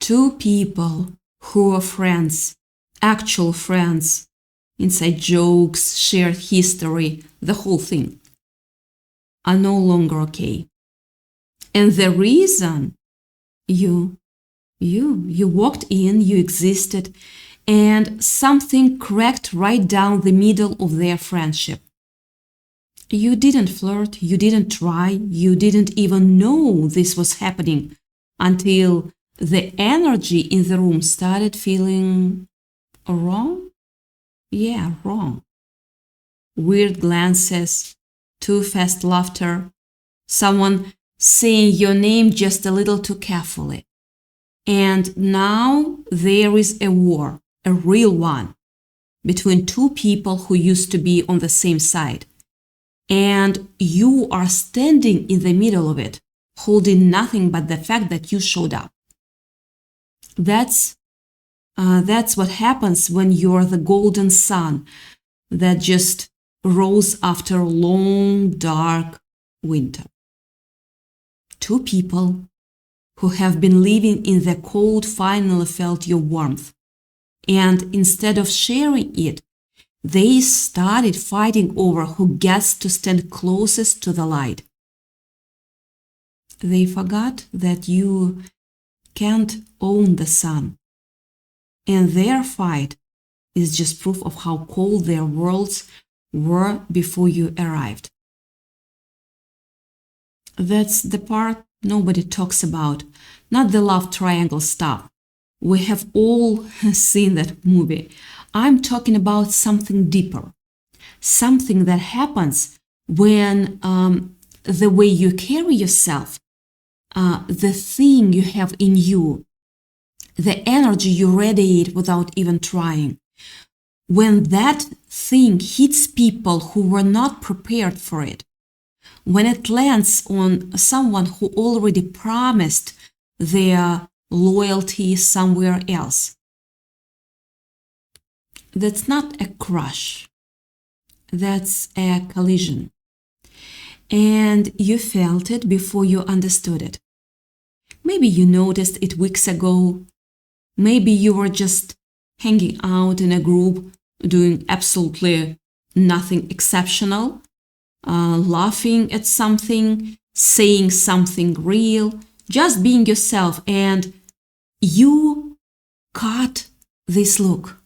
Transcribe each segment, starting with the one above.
Two people who were friends, actual friends, inside jokes, shared history, the whole thing, are no longer okay. And the reason you walked in, you existed, and something cracked right down the middle of their friendship. You didn't flirt, you didn't try, you didn't even know this was happening until the energy in the room started feeling wrong? Yeah, wrong. Weird glances, too fast laughter, someone saying your name just a little too carefully. And now there is a war, a real one, between two people who used to be on the same side. And you are standing in the middle of it, holding nothing but the fact that you showed up. That's what happens when you're the golden sun that just rose after a long, dark winter. Two people who have been living in the cold finally felt your warmth. And instead of sharing it, they started fighting over who gets to stand closest to the light. They forgot that you can't own the sun. And their fight is just proof of how cold their worlds were before you arrived. That's the part nobody talks about, not the love triangle stuff. We have all seen that movie. I'm talking about something deeper, something that happens when the way you carry yourself, the thing you have in you, the energy you radiate without even trying. When that thing hits people who were not prepared for it, when it lands on someone who already promised their loyalty somewhere else, that's not a crush, that's a collision. And you felt it before you understood it. Maybe you noticed it weeks ago. Maybe you were just hanging out in a group, doing absolutely nothing exceptional, laughing at something, saying something real, just being yourself, and you caught this look.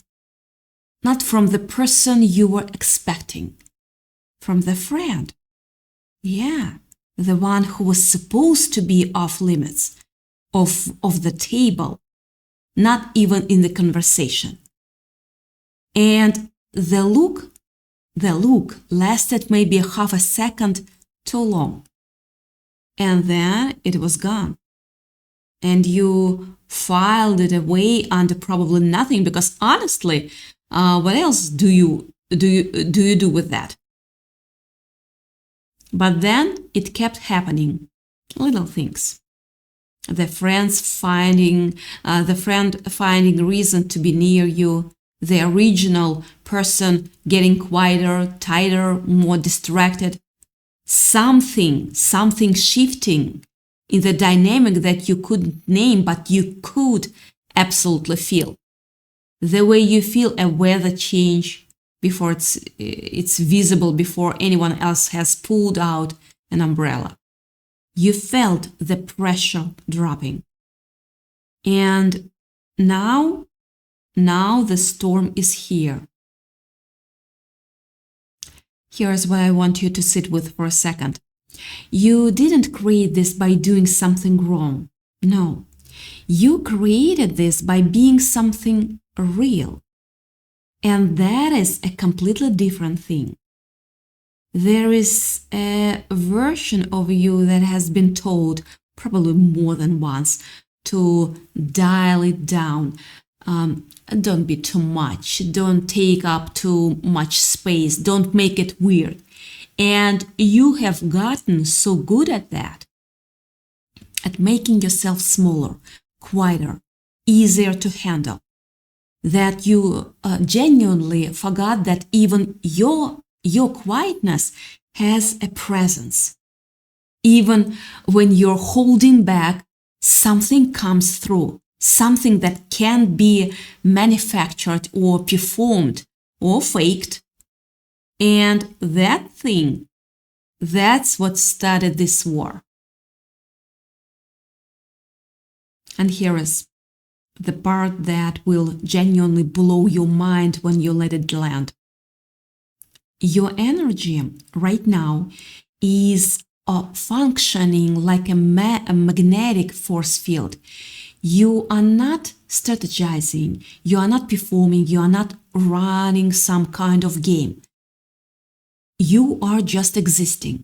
Not from the person you were expecting, from the friend. Yeah, the one who was supposed to be off limits, of the table, not even in the conversation. And the look lasted maybe half a second too long. And then it was gone. And you filed it away under probably nothing, because honestly, what else do you do with that? But then it kept happening, little things. The friend finding reason to be near you, the original person getting quieter, tighter, more distracted. Something shifting in the dynamic that you couldn't name, but you could absolutely feel. The way you feel a weather change before it's visible, before anyone else has pulled out an umbrella. You felt the pressure dropping. And now the storm is here. Here's what I want you to sit with for a second. You didn't create this by doing something wrong. No. You created this by being something real. And that is a completely different thing. There is a version of you that has been told, probably more than once, to dial it down. Don't be too much. Don't take up too much space. Don't make it weird. And you have gotten so good at that, at making yourself smaller, quieter, easier to handle, that you genuinely forgot that even your quietness has a presence. Even when you're holding back, something comes through, something that can be manufactured or performed or faked. And that thing, that's what started this war. And here is the part that will genuinely blow your mind when you let it land. Your energy right now is functioning like a magnetic force field. You are not strategizing, you are not performing, you are not running some kind of game. You are just existing.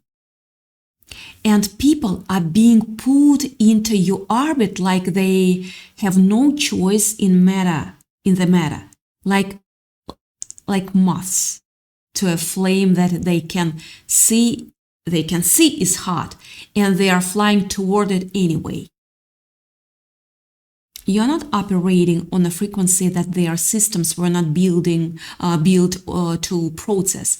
And people are being put into your orbit like they have no choice in the matter, like moths to a flame that they can see is hot, and they are flying toward it anyway. You're not operating on a frequency that their systems were not built to process,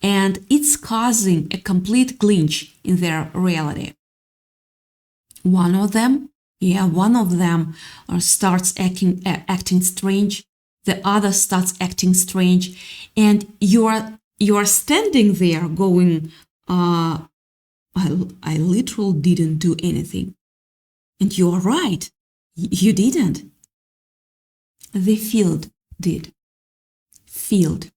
and it's causing a complete glitch in their reality. One of them starts acting strange. The other starts acting strange, and you are standing there going, I literally didn't do anything. And you are right. You didn't. The field did. Field.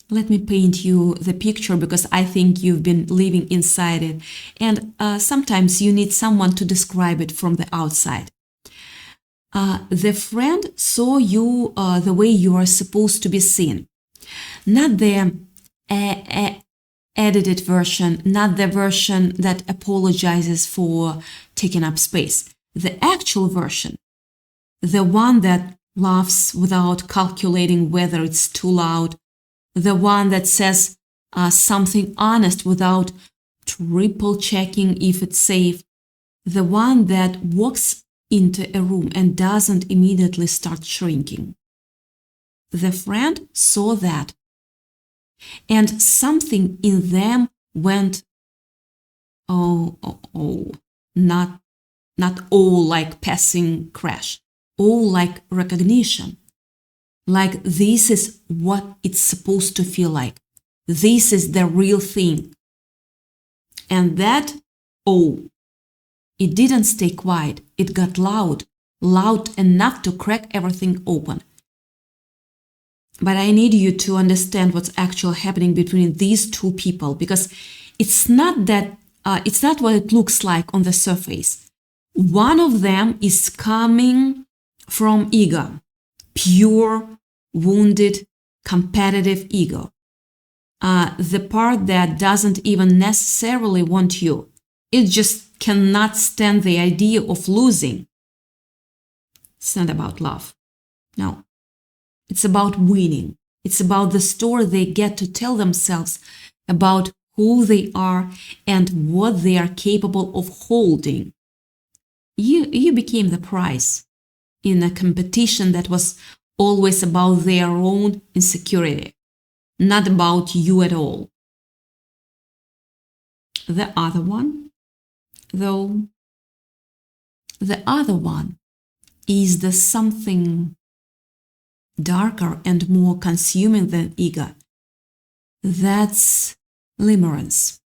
Let me paint you the picture because I think you've been living inside it. And sometimes you need someone to describe it from the outside. The friend saw you the way you are supposed to be seen. Not the edited version, not the version that apologizes for taking up space. The actual version, the one that laughs without calculating whether it's too loud, the one that says something honest without triple checking if it's safe, the one that walks into a room and doesn't immediately start shrinking. The friend saw that, and something in them went, not all like passing crash, all like recognition. Like this is what it's supposed to feel like. This is the real thing. And that, it didn't stay quiet. It got loud enough to crack everything open. But I need you to understand what's actually happening between these two people, because it's not what it looks like on the surface. One of them is coming from ego, pure, wounded, competitive ego. The part that doesn't even necessarily want you. It just cannot stand the idea of losing. It's not about love. No. It's about winning. It's about the story they get to tell themselves about who they are and what they are capable of holding. You became the prize in a competition that was always about their own insecurity, not about you at all. The other one, though, is the something darker and more consuming than ego. That's limerence.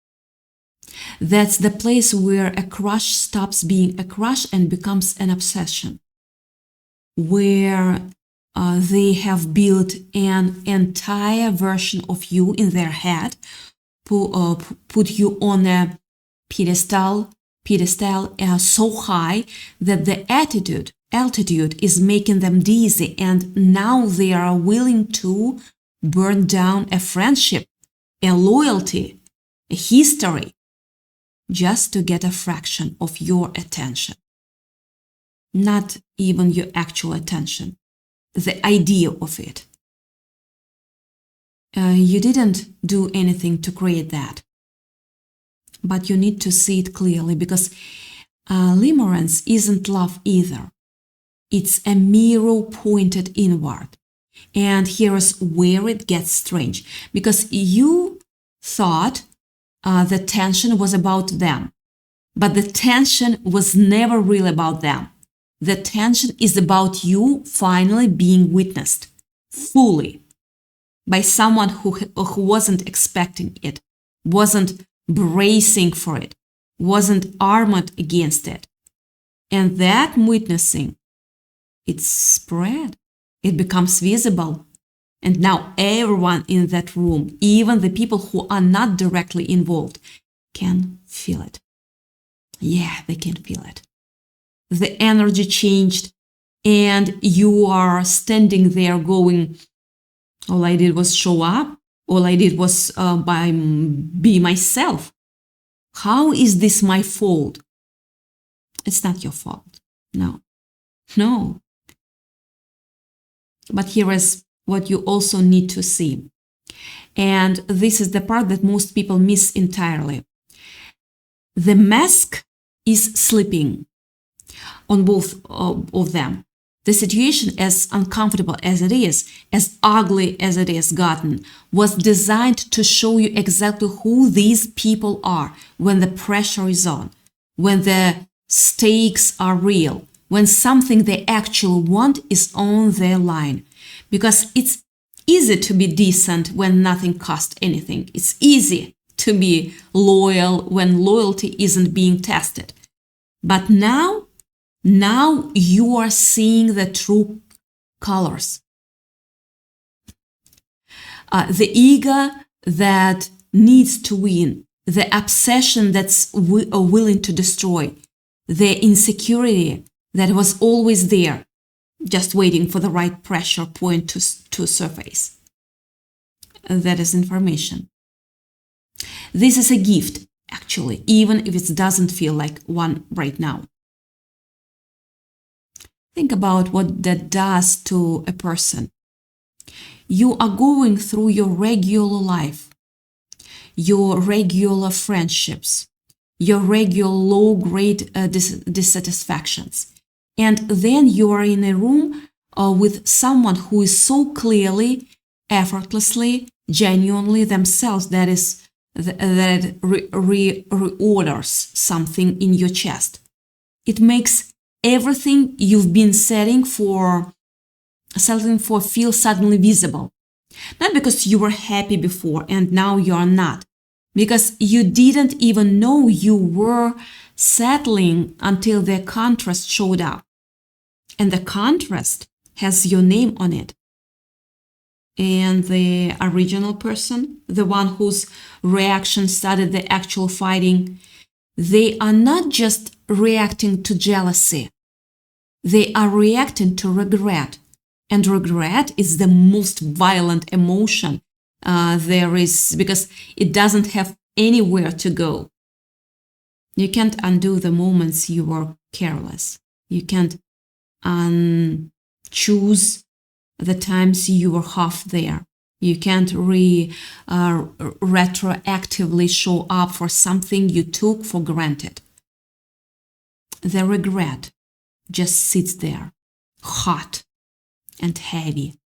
That's the place where a crush stops being a crush and becomes an obsession, where they have built an entire version of you in their head, put you on a pedestal so high that the altitude is making them dizzy, and now they are willing to burn down a friendship, a loyalty, a history, just to get a fraction of your attention. Not even your actual attention, the idea of it. You didn't do anything to create that, but you need to see it clearly, because limerence isn't love either. It's a mirror pointed inward. And here is where it gets strange, because you thought the tension was about them, but the tension was never really about them. The tension is about you finally being witnessed fully by someone who wasn't expecting it, wasn't bracing for it, wasn't armored against it. And that witnessing, it's spread. It becomes visible. And now everyone in that room, even the people who are not directly involved, can feel it. Yeah, they can feel it. The energy changed, and you are standing there going, all I did was show up. All I did was be myself. How is this my fault? It's not your fault. No. But here is what you also need to see. And this is the part that most people miss entirely. The mask is slipping on both of them. The situation, as uncomfortable as it is, as ugly as it is gotten, was designed to show you exactly who these people are when the pressure is on, when the stakes are real, when something they actually want is on their line. Because it's easy to be decent when nothing costs anything. It's easy to be loyal when loyalty isn't being tested. But now you are seeing the true colors. The ego that needs to win, the obsession that's willing to destroy, the insecurity that was always there, just waiting for the right pressure point to surface. That is information. This is a gift, actually, even if it doesn't feel like one right now. Think about what that does to a person. You are going through your regular life, your regular friendships, your regular low-grade dissatisfactions. And then you are in a room with someone who is so clearly, effortlessly, genuinely themselves that reorders something in your chest. It makes everything you've been setting for feel suddenly visible. Not because you were happy before and now you are not. Because you didn't even know you were settling until the contrast showed up. And the contrast has your name on it. And the original person, the one whose reaction started the actual fighting, they are not just reacting to jealousy. They are reacting to regret. And regret is the most violent emotion there is, because it doesn't have anywhere to go. You can't undo the moments you were careless. You can't choose the times you were half there. You can't retroactively show up for something you took for granted. The regret just sits there, hot and heavy,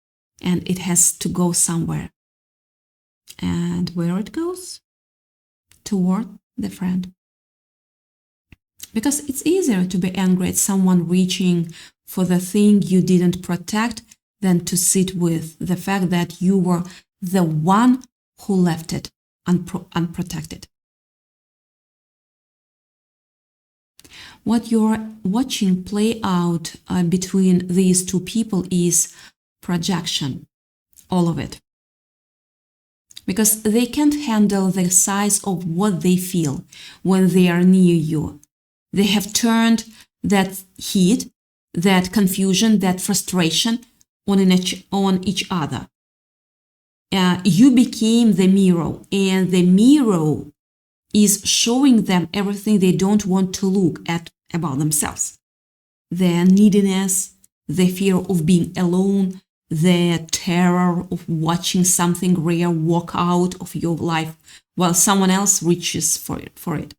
and it has to go somewhere. And where it goes? Toward the friend. Because it's easier to be angry at someone reaching for the thing you didn't protect than to sit with the fact that you were the one who left it unprotected. What you're watching play out between these two people is projection, all of it. Because they can't handle the size of what they feel when they are near you. They have turned that heat, that confusion, that frustration on each other. You became the mirror, and the mirror is showing them everything they don't want to look at about themselves. Their neediness, the fear of being alone, the terror of watching something rare walk out of your life while someone else reaches for it.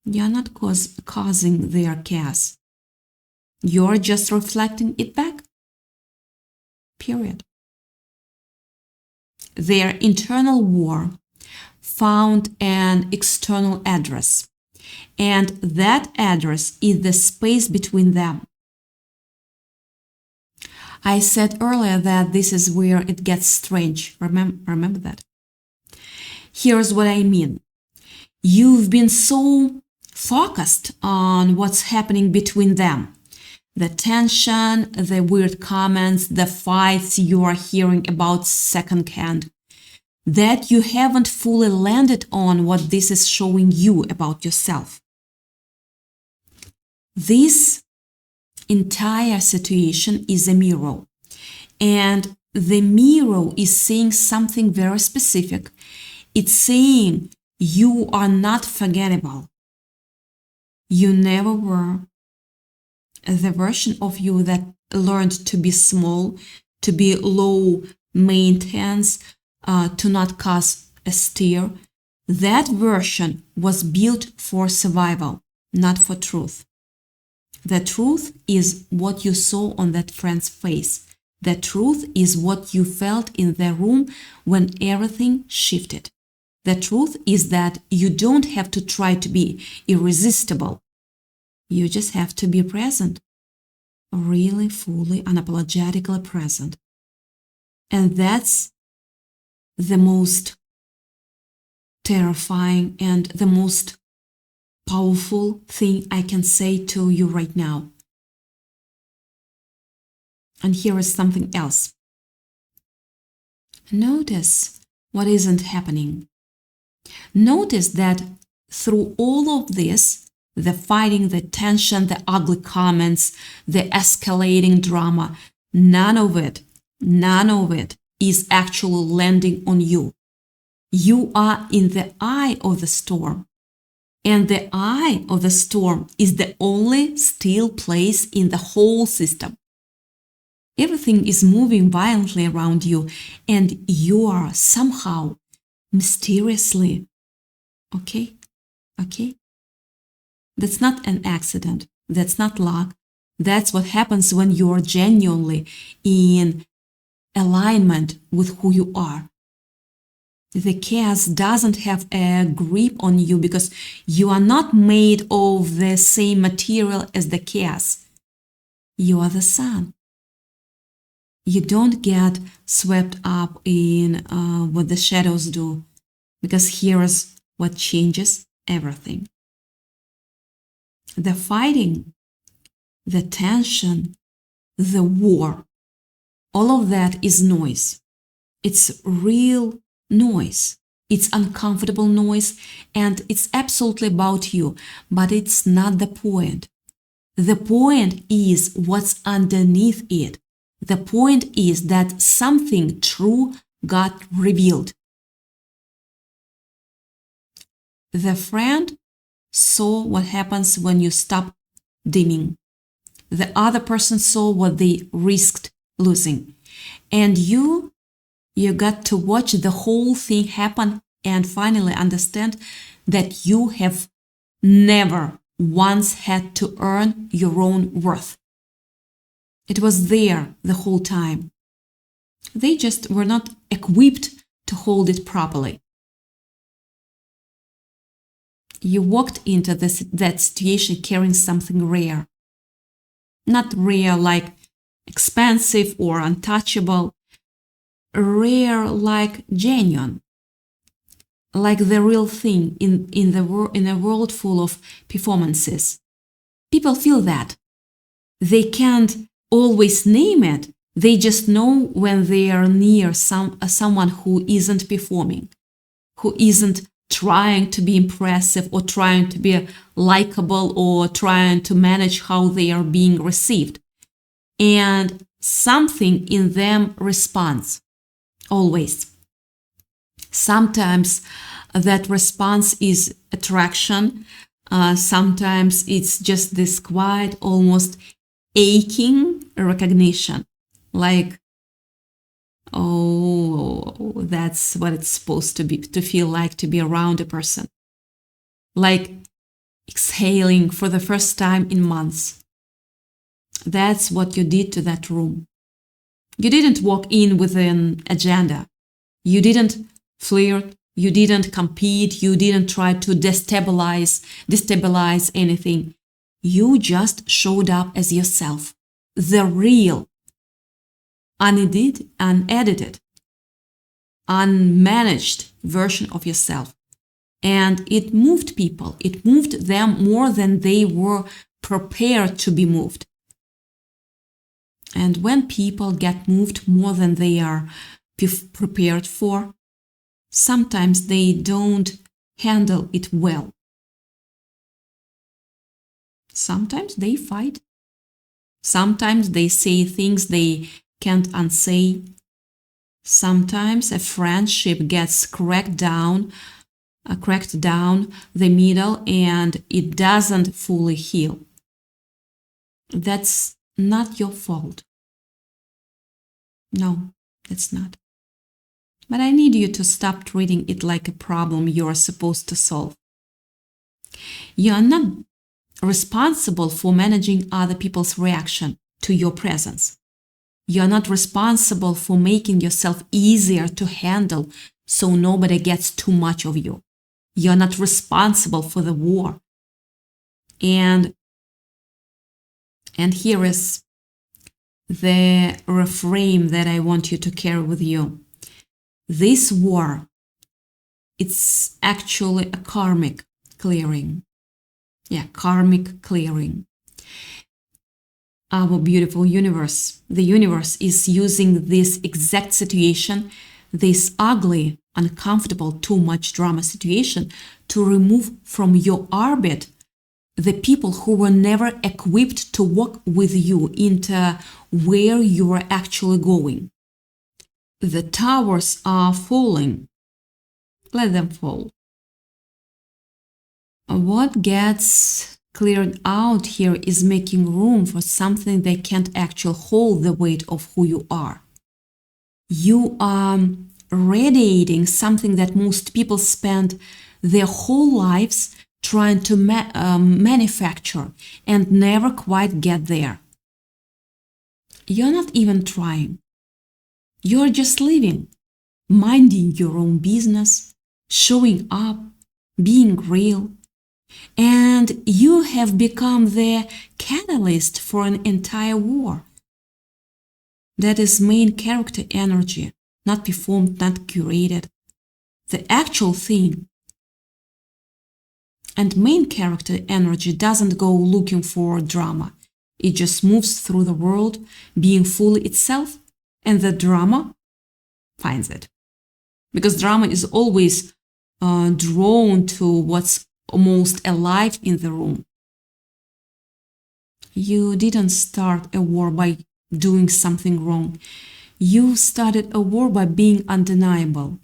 You're not causing their chaos. You're just reflecting it back. Period. Their internal war found an external address. And that address is the space between them. I said earlier that this is where it gets strange. Remember that? Here's what I mean. You've been so focused on what's happening between them. The tension, the weird comments, the fights you are hearing about secondhand, that you haven't fully landed on what this is showing you about yourself. This entire situation is a mirror, and the mirror is saying something very specific. It's saying you are not forgettable. You never were. The version of you that learned to be small, to be low maintenance, to not cause a stir, that version was built for survival, not for truth. The truth is what you saw on that friend's face. The truth is what you felt in the room when everything shifted. The truth is that you don't have to try to be irresistible. You just have to be present. Really, fully, unapologetically present. And that's the most terrifying and the most powerful thing I can say to you right now. And here is something else. Notice what isn't happening. Notice that through all of this, the fighting, the tension, the ugly comments, the escalating drama, none of it is actually landing on you. You are in the eye of the storm. And the eye of the storm is the only still place in the whole system. Everything is moving violently around you, and you are somehow, mysteriously, okay? That's not an accident. That's not luck. That's what happens when you're genuinely in alignment with who you are. The chaos doesn't have a grip on you because you are not made of the same material as the chaos. You are the sun. You don't get swept up in what the shadows do, because here's what changes everything. The fighting, the tension, the war, all of that is noise. It's real noise. It's uncomfortable noise, and it's absolutely about you, but it's not the point. The point is what's underneath it. The point is that something true got revealed. The friend saw what happens when you stop dimming. The other person saw what they risked losing. And you got to watch the whole thing happen and finally understand that you have never once had to earn your own worth. It was there the whole time. They just were not equipped to hold it properly. You walked into that situation carrying something rare. Not rare like expensive or untouchable. Rare like genuine. Like the real thing in a world full of performances. People feel that. They can't always name it. They just know when they are near someone who isn't performing, who isn't trying to be impressive or trying to be likable or trying to manage how they are being received. And something in them responds, always. Sometimes that response is attraction. Sometimes it's just this quiet, almost aching recognition. Like, oh, that's what it's supposed to be, to feel like to be around a person. Like exhaling for the first time in months. That's what you did to that room. You didn't walk in with an agenda. You didn't flirt You didn't compete. You didn't try to destabilize anything. You just showed up as yourself, the real, unedited, unmanaged version of yourself. And it moved people. It moved them more than they were prepared to be moved. And when people get moved more than they are prepared for, sometimes they don't handle it well. Sometimes they fight. Sometimes they say things they can't unsay. Sometimes a friendship gets cracked down the middle and it doesn't fully heal. That's not your fault. No, it's not. But I need you to stop treating it like a problem you're supposed to solve. You are not responsible for managing other people's reaction to your presence. You are not responsible for making yourself easier to handle so nobody gets too much of you. You are not responsible for the war. And here is the refrain that I want you to carry with you. This war, it's actually a karmic clearing. Yeah, karmic clearing. Our beautiful universe, the universe is using this exact situation, this ugly, uncomfortable, too much drama situation, to remove from your orbit the people who were never equipped to walk with you into where you are actually going. The towers are falling. Let them fall. What gets cleared out here is making room for something that can't actually hold the weight of who you are. You are radiating something that most people spend their whole lives trying to manufacture and never quite get there. You're not even trying. You're just living, minding your own business, showing up, being real. And you have become the catalyst for an entire war. That is main character energy, not performed, not curated. The actual thing. And main character energy doesn't go looking for drama. It just moves through the world, being fully itself, and the drama finds it. Because drama is always drawn to what's most alive in the room. You didn't start a war by doing something wrong. You started a war by being undeniable.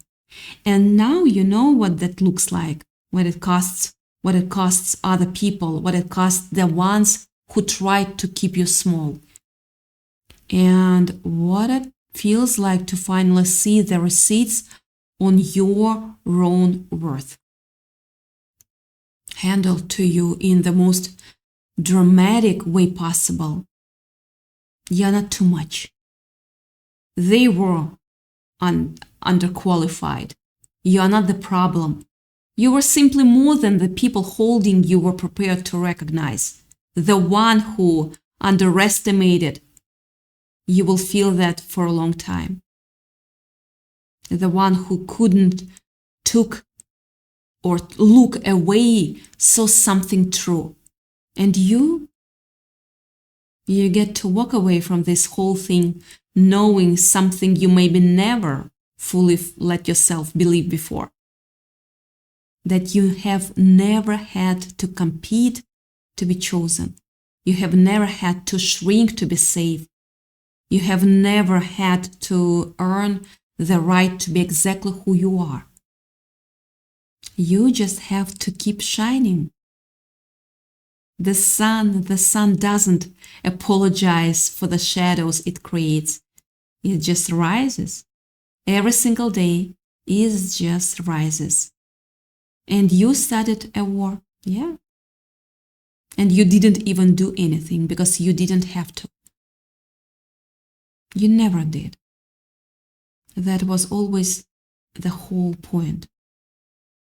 And now you know what that looks like, what it costs other people, what it costs the ones who tried to keep you small. And what it feels like to finally see the receipts on your own worth. Handled to you in the most dramatic way possible. You're not too much. They were underqualified. You are not the problem. You were simply more than the people holding you were prepared to recognize. The one who underestimated. You will feel that for a long time. The one who couldn't took or look away saw something true. And you get to walk away from this whole thing knowing something you maybe never fully let yourself believe before. That you have never had to compete to be chosen. You have never had to shrink to be safe. You have never had to earn the right to be exactly who you are. You just have to keep shining. The sun doesn't apologize for the shadows it creates. It just rises. Every single day it just rises. And you started a war, yeah. And you didn't even do anything because you didn't have to. You never did. That was always the whole point.